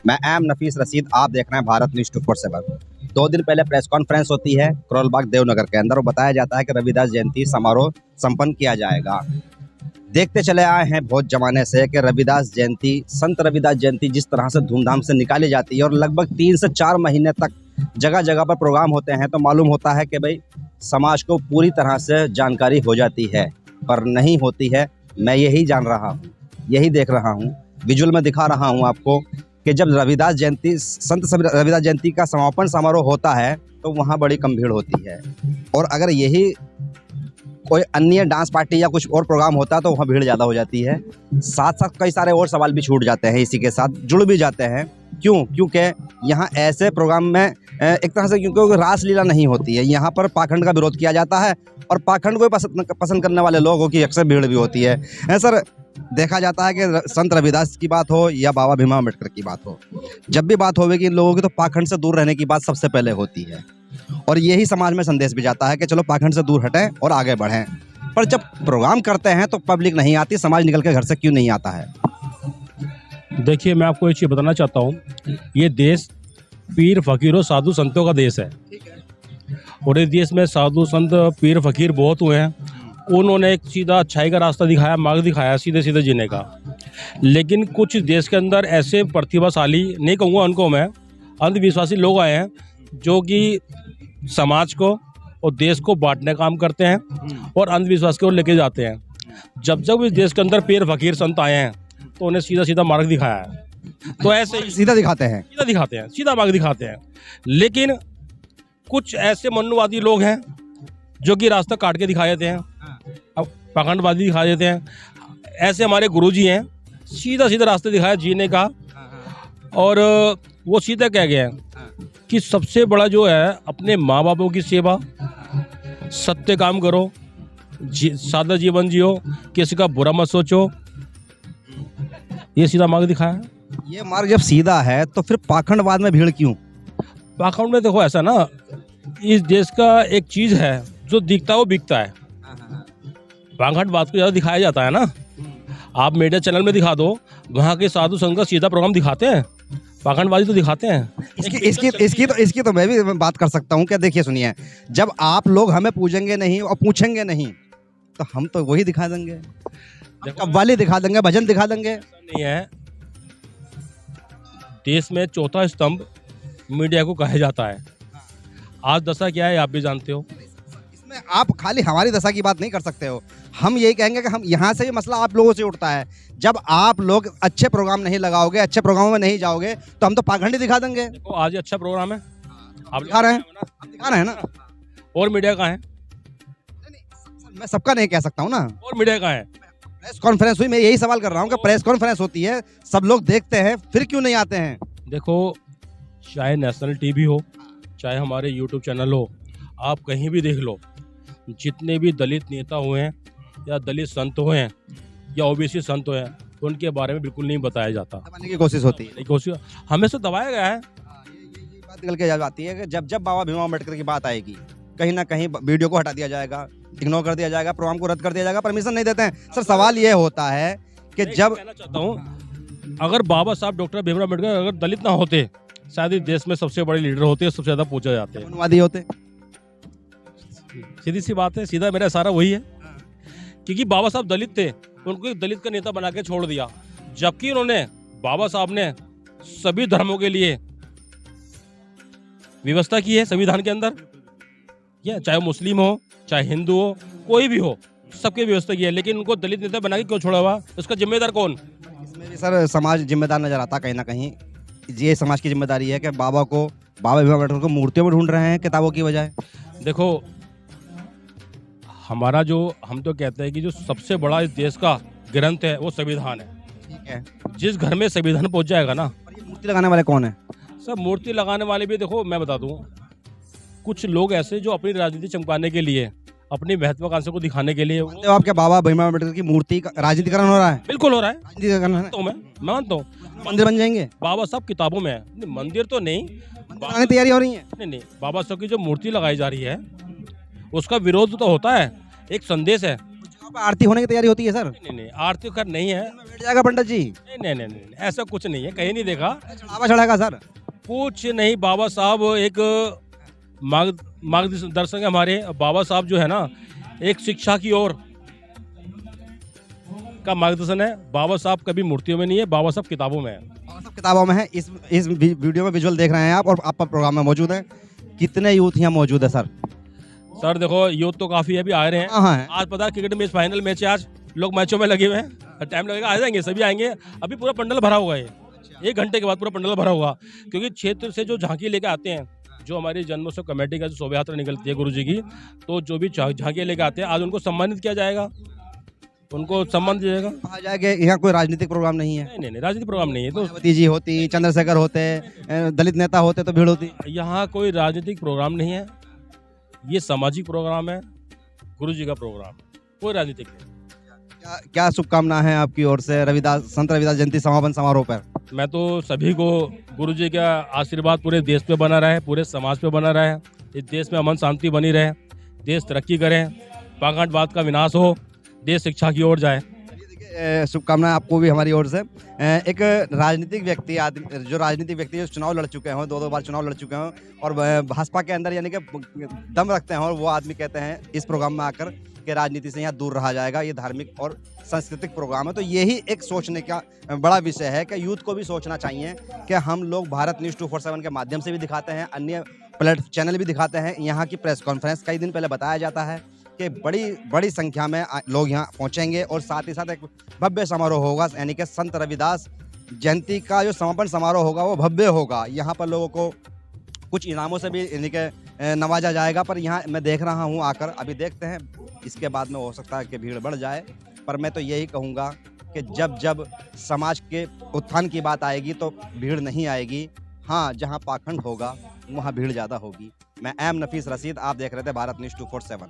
मैं एम नफीस रशीद, आप देख रहे हैं भारत न्यूज़ 24/7। 2 दिन पहले प्रेस कॉन्फ्रेंस होती है करोल बाग देवनगर के अंदर और बताया जाता है कि रविदास जयंती समारोह संपन्न किया जाएगा। देखते चले आए हैं बहुत जमाने से कि रविदास जयंती, संत रविदास जयंती जिस तरह से धूमधाम से निकाली जाती है और लगभग 3 से 4 महीने तक जगह जगह पर प्रोग्राम होते हैं, तो मालूम होता है कि भाई समाज को पूरी तरह से जानकारी हो जाती है, पर नहीं होती है। मैं यही जान रहा हूँ, यही देख रहा हूँ, विजुअल में दिखा रहा हूँ आपको कि जब रविदास जयंती, संत रविदास जयंती का समापन समारोह होता है तो वहाँ बड़ी कम भीड़ होती है, और अगर यही कोई अन्य डांस पार्टी या कुछ और प्रोग्राम होता है तो वहाँ भीड़ ज़्यादा हो जाती है। साथ साथ कई सारे और सवाल भी छूट जाते हैं, इसी के साथ जुड़ भी जाते हैं। क्यों? क्योंकि यहाँ ऐसे प्रोग्राम में एक तरह से क्योंकि रासलीला नहीं होती है, यहाँ पर पाखंड का विरोध किया जाता है और पाखंड को पसंद करने वाले लोगों की अक्सर भीड़ भी होती है। सर, देखा जाता है कि संत रविदास की बात हो या बाबा भीमराव अम्बेडकर की बात हो, जब भी बात होगी इन लोगों की तो पाखंड से दूर रहने की बात सबसे पहले होती है, और यही समाज में संदेश भी जाता है कि चलो पाखंड से दूर हटें और आगे बढ़ें। पर जब प्रोग्राम करते हैं तो पब्लिक नहीं आती, समाज निकल के घर से क्यों नहीं आता है? देखिए, मैं आपको एक चीज़ बताना चाहता हूँ, ये देश पीर फकीरों साधु संतों का देश है और इस देश में साधु संत पीर फकीर बहुत हुए हैं। उन्होंने एक सीधा अच्छाई का रास्ता दिखाया, मार्ग दिखाया सीधे सीधे जीने का। लेकिन कुछ देश के अंदर ऐसे प्रतिभाशाली, नहीं कहूँगा उनको मैं, अंधविश्वासी लोग आए हैं जो कि समाज को और देश को बांटने का काम करते हैं और अंधविश्वास की ओर लेके जाते हैं। जब जब इस देश के अंदर पीर फकीर संत आए हैं तो उन्हें सीधा सीधा मार्ग दिखाया है। तो ऐसे ही सीधा दिखाते हैं, सीधा मार्ग दिखाते हैं। लेकिन कुछ ऐसे मनुवादी लोग हैं जो कि रास्ता काट के दिखा देते हैं, अब पाखंडवादी दिखा देते हैं। ऐसे हमारे गुरुजी हैं, सीधा सीधा रास्ते दिखाया जीने का, और वो सीधा कह गए हैं कि सबसे बड़ा जो है अपने माँ बापों की सेवा, सत्य काम करो, सादा जीवन जियो, किसी का बुरा मत सोचो। ये सीधा मार्ग दिखाया। ये मार्ग जब सीधा है तो फिर पाखंडवाद में भीड़ क्यों? पाखंड में देखो ऐसा ना, इस देश का एक चीज़ है जो दिखता है वो बिकता है। पाखंडवाद को ज़्यादा दिखाया जाता है ना, आप मीडिया चैनल में दिखा दो, वहाँ के साधु संत का सीधा प्रोग्राम दिखाते हैं, पाखंडवादी तो दिखाते हैं। इसकी तो मैं भी बात कर सकता हूँ। क्या देखिए, सुनिए, जब आप लोग हमें पूछेंगे नहीं और पूछेंगे नहीं तो हम तो वही दिखा देंगे, कव्वाली दिखा देंगे, भजन दिखा देंगे। ऐसा नहीं है, देश में चौथा स्तंभ मीडिया को कहा जाता है। आज दशा क्या है आप भी जानते हो। इसमें आप खाली हमारी दशा की बात नहीं कर सकते हो। हम यही कहेंगे कि हम यहाँ से भी मसला आप लोगों से उठता है। जब आप लोग अच्छे प्रोग्राम नहीं लगाओगे, अच्छे प्रोग्रामों में नहीं जाओगे तो हम तो पाखंडी दिखा देंगे। देखो, आज अच्छा प्रोग्राम है, आप दिखा रहे हैं, आप दिखा रहे हैं ना। और मीडिया कहाँ है? मैं सबका नहीं कह सकता हूँ ना। और मीडिया कहाँ है? प्रेस कॉन्फ्रेंस हुई, मैं यही सवाल कर रहा हूँ कि प्रेस कॉन्फ्रेंस होती है, सब लोग देखते हैं, फिर क्यों नहीं आते हैं? देखो, चाहे नेशनल टीवी हो, चाहे हमारे यूट्यूब चैनल हो, आप कहीं भी देख लो, जितने भी दलित नेता हुए हैं या दलित संत हुए हैं या ओबीसी संत हुए हैं, उनके बारे में बिल्कुल नहीं बताया जाता। दबाने की कोशिश होती है। कोशिश हमेशा दबाया गया है। ये बात निकल के जाती है कि जब जब बाबा भीमराव अम्बेडकर की बात आएगी, कहीं ना कहीं वीडियो को हटा दिया जाएगा, इग्नोर कर दिया जाएगा, प्रोग्राम को रद्द कर दिया जाएगा, परमिशन नहीं देते हैं। सर, सवाल ये होता है कि जब, कहना चाहता हूँ, अगर बाबा साहब डॉक्टर भीमराव अम्बेडकर अगर दलित ना होते, शायद इस देश में सबसे बड़े लीडर होते, सबसे ज्यादा पूछा जाते हैं। मनुवादी होते। सीधी सी बात है, सीधा मेरा सारा वही है, क्योंकि बाबा साहब दलित थे, उनको एक दलित का नेता बना के छोड़ दिया, जबकि उन्होंने, बाबा साहब ने सभी धर्मों के लिए व्यवस्था की है संविधान के अंदर। या चाहे मुस्लिम हो, चाहे हिंदू हो, कोई भी हो, सबकी व्यवस्था की है। लेकिन उनको दलित नेता बना के क्यों छोड़ा हुआ? उसका जिम्मेदार कौन? इसमें भी सर समाज जिम्मेदार नजर आता कहीं ना कहीं। ये समाज की जिम्मेदारी है कि बाबा भीमराव अम्बेडकर को मूर्तियों में ढूंढ रहे हैं किताबों की बजाय। देखो, हमारा जो, हम तो कहते हैं कि जो सबसे बड़ा इस देश का ग्रंथ है वो संविधान है। ठीक है, जिस घर में संविधान पहुंच जाएगा ना। और ये मूर्ति लगाने वाले कौन है? सब मूर्ति लगाने वाले भी, देखो मैं बता दूं, कुछ लोग ऐसे जो अपनी राजनीति चमकाने के लिए, अपनी महत्वाकांक्षा को दिखाने के लिए तो आपके बाबा भीमराव अम्बेडकर की मूर्ति का राजनीतिकरण हो रहा है? बिल्कुल हो रहा है। राजनीतिकरण है। तो मैं मानता हूँ, मंदिर बन जाएंगे, बाबा साहब किताबों में है, मंदिर तो नहीं, बनाने तैयारी हो रही है। नहीं, बाबा साहब की जो मूर्ति लगाई जा रही है उसका विरोध तो होता है, एक संदेश है। यहाँ पे आरती होने की तैयारी होती है सर? नहीं नहीं, आरती कर नहीं है। बैठ जाएगा पंडित जी? नहीं नहीं नहीं नहीं, ऐसा कुछ नहीं है, कहीं नहीं देखा। चढ़ावा चढ़ेगा सर? कुछ नहीं, बाबा साहब एक मार्गदर्शन है हमारे। बाबा साहब जो है ना, एक शिक्षा की ओर का मार्गदर्शन है। बाबा साहब कभी मूर्तियों में नहीं है, बाबा साहब किताबों में है। और सब किताबों में है। इस वीडियो में विजुअल देख रहे हैं आप, और आप प्रोग्राम में मौजूद हैं। कितने यूथ यहाँ मौजूद है सर? सर देखो, यूथ तो काफ़ी अभी आ रहे हैं। हाँ है। आज पता है क्रिकेट मैच, फाइनल मैच है आज, लोग मैचों में लगे हुए हैं। टाइम लगेगा, आ जाएंगे, सभी आएंगे। अभी पूरा पंडल भरा हुआ है, 1 घंटे के बाद पूरा पंडल भरा हुआ। क्योंकि क्षेत्र से जो झांकी लेके आते हैं, जो हमारी जन्मोत्सव कमेटी का जो शोभा यात्रा निकलती है गुरु जी की, तो जो भी झांकियाँ लेके आते हैं, आज उनको सम्मानित किया जाएगा, उनको सम्मान दिया जाएगा। कहा जाए कि यहाँ कोई राजनीतिक प्रोग्राम नहीं है? नहीं नहीं नहीं, राजनीतिक प्रोग्राम नहीं है। तो मायावती जी होती, चंद्रशेखर होते, दलित नेता होते तो भीड़ होती। यहाँ कोई राजनीतिक प्रोग्राम नहीं है, ये सामाजिक प्रोग्राम है, गुरु जी का प्रोग्राम, कोई राजनीतिक नहीं। क्या शुभकामना है आपकी ओर से संत रविदास जयंती समापन समारोह पर? मैं तो सभी को गुरु जी का आशीर्वाद पूरे देश पे बना रहे, पूरे समाज पे बना रहे, इस देश में अमन शांति बनी रहे, देश तरक्की करे, पाखंडवाद का विनाश हो, देश शिक्षा की ओर जाए। शुभकामनाएं आपको भी हमारी ओर से। एक राजनीतिक व्यक्ति जो चुनाव लड़ चुके हों, 2 बार चुनाव लड़ चुके हों, और भाजपा के अंदर यानी कि दम रखते हैं, और वो आदमी कहते हैं इस प्रोग्राम में आकर कि राजनीति से यहाँ दूर रहा जाएगा, ये धार्मिक और सांस्कृतिक प्रोग्राम है। तो यही एक सोचने का बड़ा विषय है कि यूथ को भी सोचना चाहिए कि हम लोग भारत न्यूज़ 247 के माध्यम से भी दिखाते हैं, अन्य चैनल भी दिखाते हैं। यहाँ की प्रेस कॉन्फ्रेंस कई दिन पहले बताया जाता है कि बड़ी संख्या में लोग यहाँ पहुँचेंगे, और साथ ही साथ एक भव्य समारोह होगा, यानी कि संत रविदास जयंती का जो समापन समारोह होगा वो भव्य होगा। यहाँ पर लोगों को कुछ इनामों से भी यानी कि नवाजा जाएगा। पर यहाँ मैं देख रहा हूँ आकर, अभी देखते हैं, इसके बाद में हो सकता है कि भीड़ बढ़ जाए। पर मैं तो यही कहूँगा कि जब समाज के उत्थान की बात आएगी तो भीड़ नहीं आएगी। हाँ, जहाँ पाखंड होगा वहाँ भीड़ ज़्यादा होगी। मैं एम नफीस रशीद, आप देख रहे थे भारत न्यूज़ 247।